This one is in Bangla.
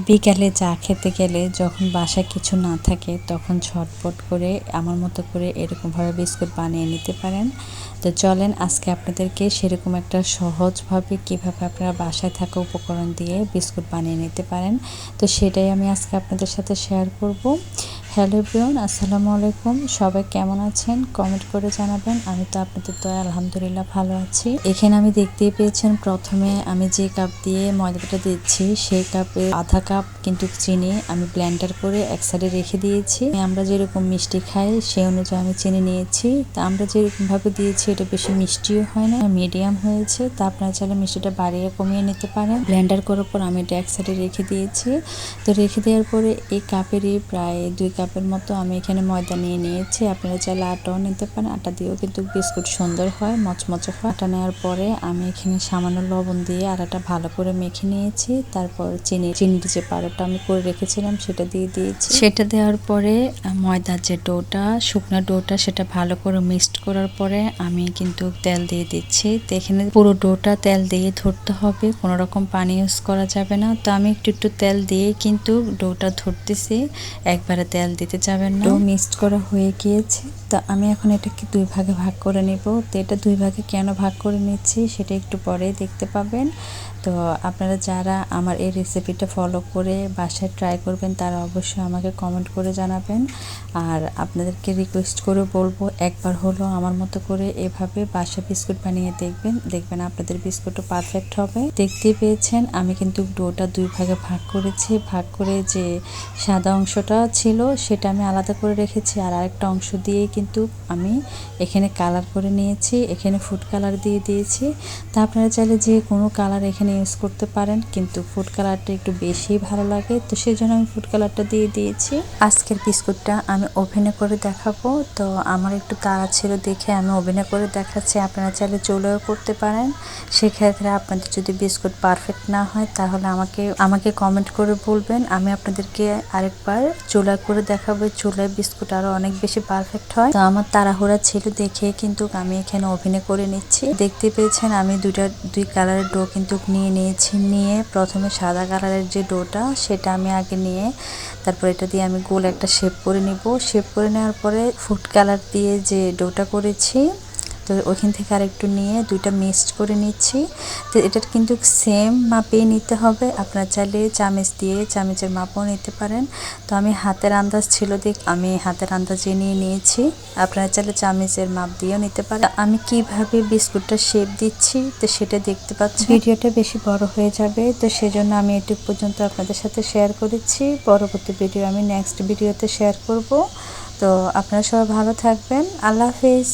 বিকালে চা খেতে গেলে যখন বাসায় কিছু না থাকে তখন ঝটপট করে আমার মতো করে এরকমভাবে বিস্কুট বানিয়ে নিতে পারেন। তো চলেন আজকে আপনাদেরকে সেরকম একটা সহজভাবে কিভাবে আপনারা বাসায় থাকা উপকরণ দিয়ে বিস্কুট বানিয়ে নিতে পারেন, তো সেটাই আমি আজকে আপনাদের সাথে শেয়ার করব। হ্যালো এভরিওয়ান, আসসালামু আলাইকুম। সবাই কেমন আছেন কমেন্ট করে জানাবেন। আমি তো আপনাদের দয়ায় আলহামদুলিল্লাহ ভালো আছি। এখানে আমি দেখতেই পেয়েছেন প্রথমে আমি যে কাপ দিয়ে ময়দাটা দিচ্ছি সেই কাপে আধা কাপ কিন্তু চিনি আমি ব্লেন্ডার করে এক সাইডে রেখে দিয়েছি। আমরা যেরকম মিষ্টি খাই সেই অনুযায়ী আমি চিনি নিয়েছি। তা আমরা যেরকম ভাবে দিয়েছি এটা বেশি মিষ্টিও হয় না, মিডিয়াম হয়েছে। তা আপনারা চাইলে মিষ্টিটা বাড়িয়ে কমিয়ে নিতে পারেন। ব্লেন্ডার করার পর আমি এটা এক সাইডে রেখে দিয়েছি। তো রেখে দেওয়ার পরে এই কাপেরই প্রায় 2 কাপের মতো আমি এখানে ময়দা নিয়ে নিয়েছি। আপনারা চাইলে আটাও নিতে পারেন, আটা দিয়েও কিন্তু বিস্কুট সুন্দর হয়, মচমচে হয়। আটা নেওয়ার পরে আমি এখানে সামান্য লবণ দিয়ে আটাটা ভালো করে মেখে নিয়েছি। তারপর চিনির যে পাউডারটা আমি করে রেখেছিলাম সেটা দিয়ে দিয়েছি। সেটা দেওয়ার পরে ময়দার যে ডোটা, শুকনো ডোটা, সেটা ভালো করে মিক্সড করার পরে আমি কিন্তু তেল দিয়ে দিচ্ছি। তো এখানে পুরো ডোটা তেল দিয়ে ধরতে হবে, কোনো রকম পানি ইউজ করা যাবে না। তো আমি একটু তেল দিয়ে কিন্তু ডোটা ধরতেছি, একবারে তেল দিতে যাবেন না। ডো মিক্সড করা হয়ে গিয়েছে। তো আমি এখন এটাকে 2 ভাগে ভাগ করে নেব। তো এটা 2 ভাগে কেন ভাগ করে নিচ্ছি সেটা একটু পরে দেখতে পাবেন। তো আপনারা যারা আমার এই রেসিপিটা ফলো করে বাসায় ট্রাই করবেন তারা অবশ্যই আমাকে কমেন্ট করে জানাবেন। আর আপনাদেরকে রিকোয়েস্ট করে বলবো একবার হলো আমার মতো করে এভাবে বাসায় বিস্কুট বানিয়ে দেখবেন আপনাদের বিস্কুটও পারফেক্ট হবে। দেখতেই পেয়েছেন আমি কিন্তু ডোটা 2 ভাগে ভাগ করেছি। ভাগ করে যে সাদা অংশটা ছিল সেটা আমি আলাদা করে রেখেছি, আর আরেকটা অংশ দিয়ে কিন্তু আমি এখানে কালার করে নিয়েছি। এখানে ফুড কালার দিয়ে দিয়েছি। তা আপনারা চাইলে যে কোনো কালার এখানে ইউজ করতে পারেন, কিন্তু ফুড কালারটা একটু বেশি ভালো লাগে, তো সেই জন্য আমি ফুড কালারটা দিয়ে দিয়েছি। আজকের বিস্কুটটা আমি ওভেনে করে দেখাবো। তো আমার একটু তাড়া ছিল দেখে আমি ওভেনে করে দেখাচ্ছি। আপনারা চাইলে চুলায়ও করতে পারেন। সেক্ষেত্রে আপনাদের যদি বিস্কুট পারফেক্ট না হয় তাহলে আমাকে কমেন্ট করে বলবেন, আমি আপনাদেরকে আরেকবার চুলায় করে দেখাবো। চুলায় বিস্কুট আরো অনেক বেশি পারফেক্ট হয়। তো আমার তাড়াহুড়া ছিল দেখে কিন্তু আমি এখানে ওভেনে করে নিচ্ছি। দেখতে পেয়েছেন আমি দুই কালারের ডো কিন্তু নিয়ে নিয়েছি। নিয়ে প্রথমে সাদা কালারের যে ডোটা সেটা আমি আগে নিয়ে তারপর এটা দিয়ে আমি গোল একটা শেপ করে নিব। শেপ করে নেওয়ার পরে ফুড কালার দিয়ে যে ডোটা করেছি তো ওইখান থেকে আরেকটু নিয়ে দুইটা মিক্সড করে নিচ্ছি। তো এটা কিন্তু সেম মাপেই নিতে হবে। আপনারা চাইলে চামচ দিয়ে চামচের মাপও নিতে পারেন। তো আমি হাতের আন্দাজ ছিল আমি হাতের আন্দাজে নিয়ে নিয়েছি। আপনারা চাইলে চামচের মাপ দিয়েও নিতে পারেন। আমি কিভাবে বিস্কুটটা শেপ দিচ্ছি তো সেটা দেখতে পাচ্ছি। ভিডিওটা বেশি বড় হয়ে যাবে, তো সেজন্য আমি এটুকু পর্যন্ত আপনাদের সাথে শেয়ার করেছি। পরবর্তী ভিডিও আমি নেক্সট ভিডিওতে শেয়ার করব। তো আপনারা সবাই ভালো থাকবেন। আল্লাহ হাফেজ।